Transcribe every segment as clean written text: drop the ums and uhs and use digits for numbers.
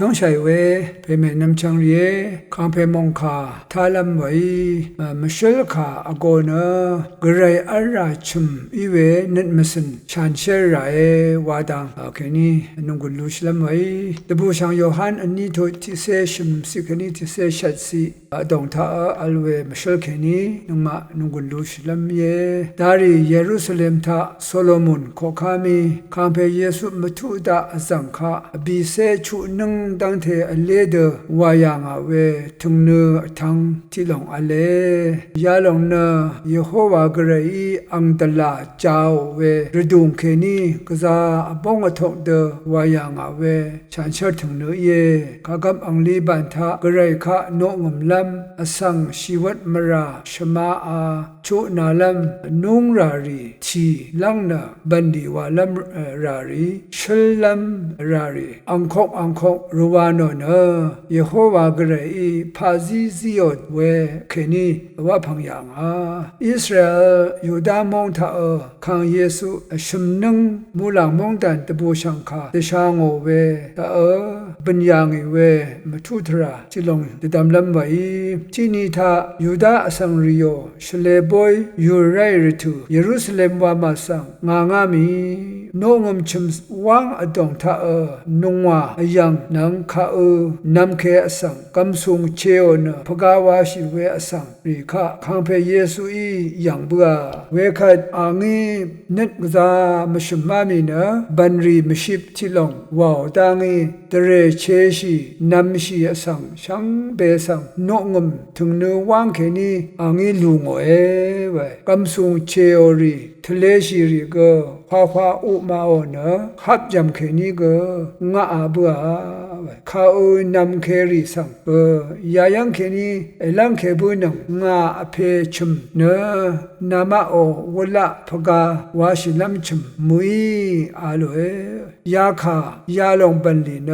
ช่วงชัยเวเพเมนำชังเรียคังเพมงคาทาลัมไว้มชลคาอโกเนกระไรอาราชุมอีเวนัดมสินชันเชรไรวาดังโอเคนี่นุ่งกุลุชลัมไว้ตบูชังโยฮันอันนี้ทุติเซชิมสิคนี้ติเซชัดสิดงท่าอัลเวมชลเคนี้นุ่งกุลุชลัมเยดารีเยรูซาเล็มท่าโซโลมอนโคคามีคังเพเยซูมทุดาสังคาบีเซชุนึงดังเทอเลเดวายางาเวทุงเนทังที่หลงอเลยาหลงเนเยโฮวากระไรอังตลาเจ้าเวระดุงเคนีกษาบงอทกเดวายางาเวฉันเชิดถึงเนเยขากำอังลีบันทะกระไรคะโนงมลำอสังชีวัตมราชมาอาชุนาลัมนุงรารีทีลังนาบันดีวาลัมรารีชลัมรารีอังคกรูวานนเยโฮวากระไรพาซิซิโอดเวเคนีว่าพังยังอิสราเอลยูดามงทาคังเยซูชุมนึงมูลังมงดันตบูชังคาเดชางโอเวตาบัญญังเวมทุทราจิลงเดดำลำไว้ที่นี่ทายูดาอสังริโอชเลบอยยูไรริทูเยรูซาเล็มวามาสังงามีโนงมชุมวังอดงทานุงวายังนังคานำเคอสังกำสุงเชโอนพกาวาชิเวอสังริคะคังเพเยซูอียังเบือเวคัดอางีนึกซามชุมมามีนะบันรีมชิบที่ลงวาวตางีตเรเชชีนำชีอสังชังเบสังโนงมถึงเนื้อว่างแค่นี้อางีลุงเอไว้กำสุงเชโอรีทะเลชีริก็ควาอุมาโอนะขับจำแค่นี้ก็งาอาเบือข้านำเคริสังยายังเคนี้ลังเคบุนังงาอเพชุมเนนามาโอวละพกาวาชิลัมชุมมุยอาโลยาคายาลงบันลีเน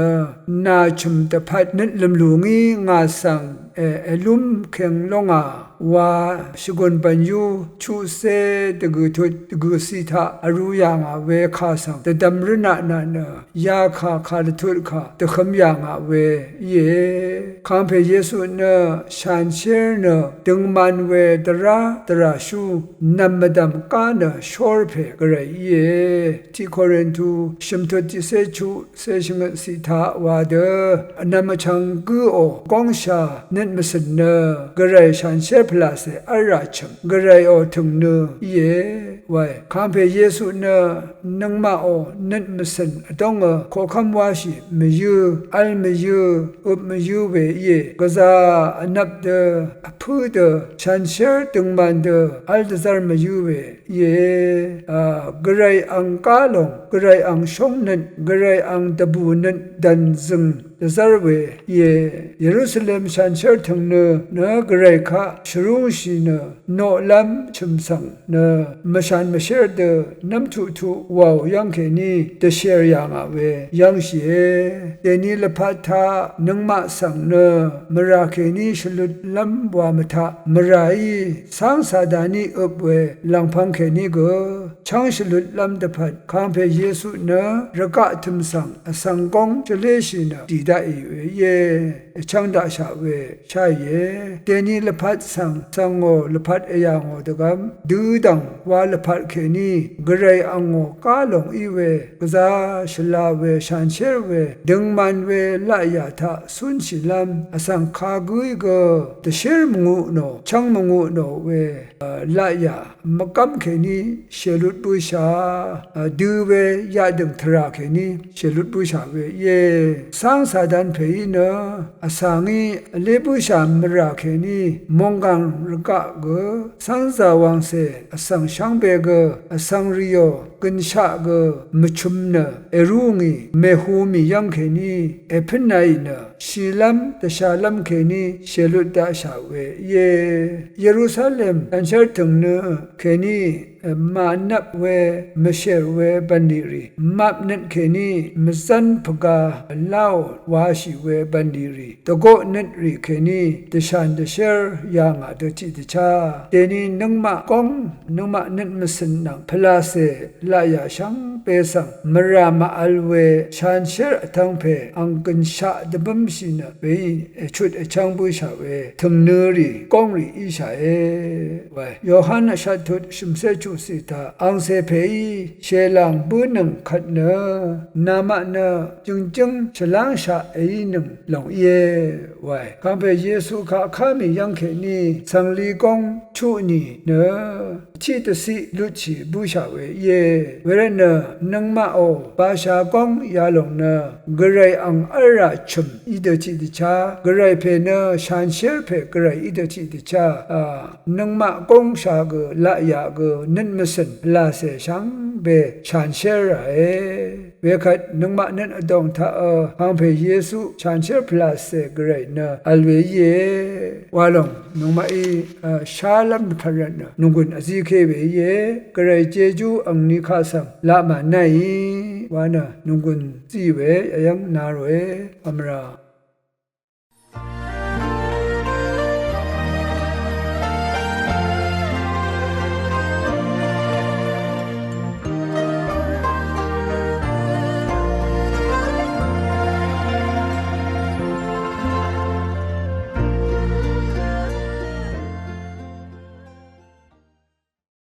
นาชุมตะพัดนึดลำลูงีงาสังลุมเข่งลงว่าชกุนปัญญูชูเซตะกุทุตะกุสิทาอรุยางเวคาสังตะดำรณะนันยาคาคาทุตคาตะขมยางเวเยคัมเพเยซูเนชันเชเนดึงมันเวตระชูนัมมดำกานชอร์เพกระเยที่โครินทูชิมทุติเซชูเซชงสิทาวาเดนัมชังกุโอกงชาเนมสนกระไรชันเชพลาเซอาราชมกระไรโอถึงเนเยไว้คัมเพเยซูเนนังมาโอเนมสนต้องขอคำว่าชิมยูอัลมยูอุบมยูเวเยกษานับเดพูดชันเชตึงมันเดอัลตซาร์มยูเวเยกระไรอังกาลงกระไรอังชงนันกระไรอังตะบูนันดันซึงซาร์เวเยรูซาเล็มชันเชถึงเนกระไรคะชรุงชีเนโนลัมชุมสังเนมชันมเชเดน้ำทุวาวยังเคนี้เดเชียร์ยังเวยังเชเดนีลพัทธานังมาสังเนมราเคนี้ชลุดลัมวามทะมรายสังสาดานีอุบเวลังพังเคนี้ก็ช่างชลุดลัมตะพัดคังเพเยซูเนระกะทิมสังสังกงเจเลชิเนดีได้เยช่างดาชาเวใช่เยเดนีลพัดสังโงลพัดเอยางโงตะกัมดูดังวาลพัดเคนี้กระไรอังโงกาลงอีเวกษาชลาเวชันเชเวดึงมันเวลายาทะสุนชิลัมอสังคากุยก็ตะเชรมงูโนช่างมงูโนเวลายามกัมเคนี้เชลุดบูชาดูเวยาดึงทราเคนี้เชลุดบูชาเวเยสังสาดันเพยเนอสังอีเลบูชามราเคนี้มงกังรกะกสังสาวังเซอสังช่างเบกอสังริโยกินชะกมชุมเนเอรุงีเมหูมียังเคนี้เอพนไนเนชีลัมตชาลัมเคนี้เชลุดดาชาเวเยรูซาเล็มอันเชิดถึงเนเคนี้มานับ we mesher we bandiri map net kheni mzan phaga lao washi we bandiri togo net ri kheni deshan desher yang ade chi de cha deni nangma kong nangma net mesin nang phlase la ya shang pesang marama alwe shan sher atang phe angkan sha debam sina we chut achang bu sha we thumnuri kong ri isha e we yohana shathut shimse chu sita angse phe shelang bunang khatna nama na jungjung chalang sha ei nang long ye we kampe yesu kha khami yang khe ni sangli kong chu ni na chi to si lu chi bu sha we ye we na nang ma o ba sha kong ya long na grai ang ara chum I de chi de cha grai phe na shan sher phe grai I de chi de cha nang ma kong sha ge la ya ge nen mesen la se shang be shan sher ra e we khat nang ma nen adong tha hang phe yesu shan sher plus se grai na alwe ye wa long nang ma I shalam pharan nung gun azi khe be ye grai jeju ang ni kha sam la ma nai wana nung gun ji we ayang na ro e amra